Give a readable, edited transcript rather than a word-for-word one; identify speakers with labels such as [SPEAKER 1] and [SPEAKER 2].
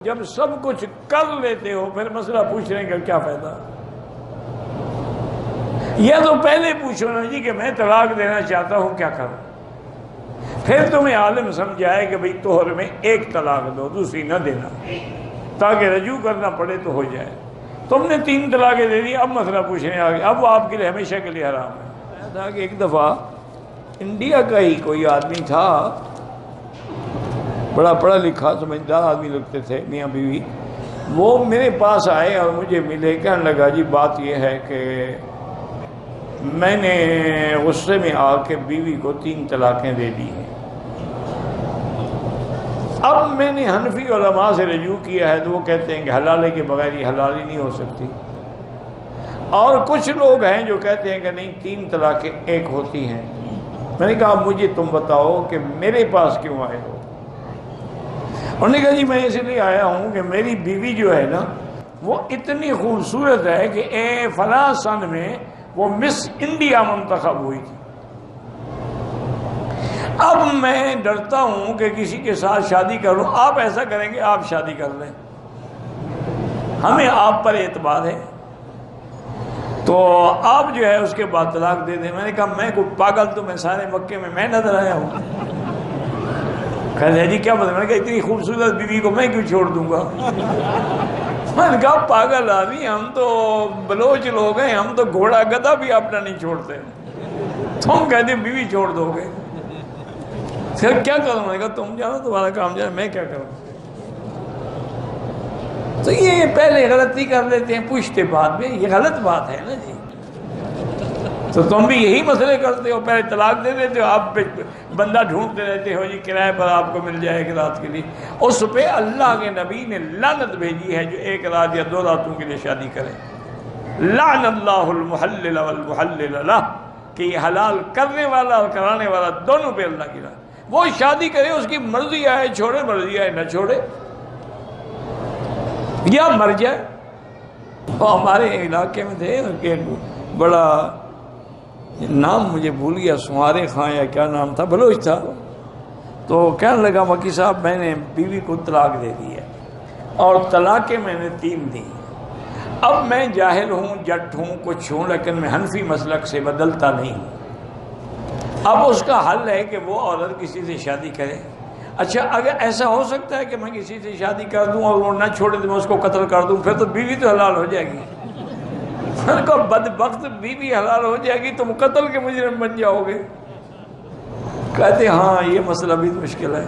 [SPEAKER 1] جب سب کچھ کر لیتے ہو پھر مسئلہ پوچھنے کا کیا فائدہ؟ یہ تو پہلے پوچھو نا جی کہ میں طلاق دینا چاہتا ہوں، کیا کروں؟ پھر تمہیں عالم سمجھائے کہ بھئی طہر میں ایک طلاق دو، دوسری نہ دینا، تاکہ رجوع کرنا پڑے تو ہو جائے۔ تم نے 3 طلاقیں دے دی، اب مسئلہ پوچھنے آ گئے، اب وہ آپ کے لیے ہمیشہ کے لیے حرام ہے۔ تھا کہ ایک دفعہ انڈیا کا ہی کوئی آدمی تھا، بڑا پڑھا لکھا سمجھدار آدمی لگتے تھے، میاں بیوی، وہ میرے پاس آئے اور مجھے ملے، کہنے لگا جی بات یہ ہے کہ میں نے غصے میں آ کے بیوی کو 3 طلاقیں دے دی ہیں، اب میں نے حنفی علماء سے رجوع کیا ہے تو وہ کہتے ہیں کہ حلالے کے بغیر یہ حلالی نہیں ہو سکتی، اور کچھ لوگ ہیں جو کہتے ہیں کہ نہیں 3 طلاقیں ایک ہوتی ہیں۔ میں نے کہا مجھے تم بتاؤ کہ میرے پاس کیوں آئے ہو؟ انہوں نے کہا جی میں اس لیے آیا ہوں کہ میری بیوی جو ہے نا وہ اتنی خوبصورت ہے کہ فلاں سن میں وہ مس انڈیا منتخب ہوئی تھی، اب میں ڈرتا ہوں کہ کسی کے ساتھ شادی کروں، آپ ایسا کریں گے آپ شادی کر لیں، ہمیں آپ پر اعتماد ہے، تو آپ جو ہے اس کے بعد طلاق دے دیں۔ میں نے کہا میں کوئی پاگل تو میں سارے مکے میں نظر آیا ہوں؟ کہتے ہیں جی کیا بتا؟ میں نے کہا اتنی خوبصورت بیوی کو میں کیوں چھوڑ دوں گا؟ میں نے کہا پاگل آدمی، ہم تو بلوچ لوگ ہیں، ہم تو گھوڑا گدھا بھی اپنا نہیں چھوڑتے، تم کہتے بیوی چھوڑ دو گے؟ پھر کیا کروں؟ میں نے کہا تم جانو، تمہارا کام جانا، میں کیا کروں؟ تو یہ پہلے غلطی کر لیتے ہیں، پوچھتے بعد میں، یہ غلط بات ہے نا جی۔ تو تم بھی یہی مسئلے کرتے ہو، پہلے طلاق دے دیتے ہو، آپ بندہ ڈھونڈتے رہتے ہو جی کرائے پر آپ کو مل جائے ایک رات کے لیے۔ اس پہ اللہ کے نبی نے لعنت بھیجی ہے جو 1 رات یا 2 راتوں کے لیے شادی کرے۔ لعن اللہ المحلل والمحلل لہ، کہ یہ حلال کرنے والا اور کرانے والا دونوں پہ اللہ کی رحمت۔ وہ شادی کرے، اس کی مرضی آئے چھوڑے، مرضی آئے نہ چھوڑے، یا مر جائے۔ وہ ہمارے علاقے میں تھے کہ بڑا نام مجھے بھول گیا، سمارے خان یا کیا نام تھا، بلوچ تھا، تو کہنے لگا مکی صاحب میں نے بیوی کو طلاق دے دی ہے اور طلاقیں میں نے 3 دی، اب میں جاہل ہوں، جٹ ہوں، کچھ ہوں، لیکن میں حنفی مسلک سے بدلتا نہیں ہوں۔ اب اس کا حل ہے کہ وہ عورت کسی سے شادی کرے۔ اچھا اگر ایسا ہو سکتا ہے کہ میں کسی سے شادی کر دوں اور وہ نہ چھوڑے تو میں اس کو قتل کر دوں، پھر تو بیوی تو حلال ہو جائے گی۔ ان کو بدبخت بیوی حلال ہو جائے گی، تم قتل کے مجرم بن جاؤ گے۔ کہتے ہاں یہ مسئلہ بھی مشکل ہے۔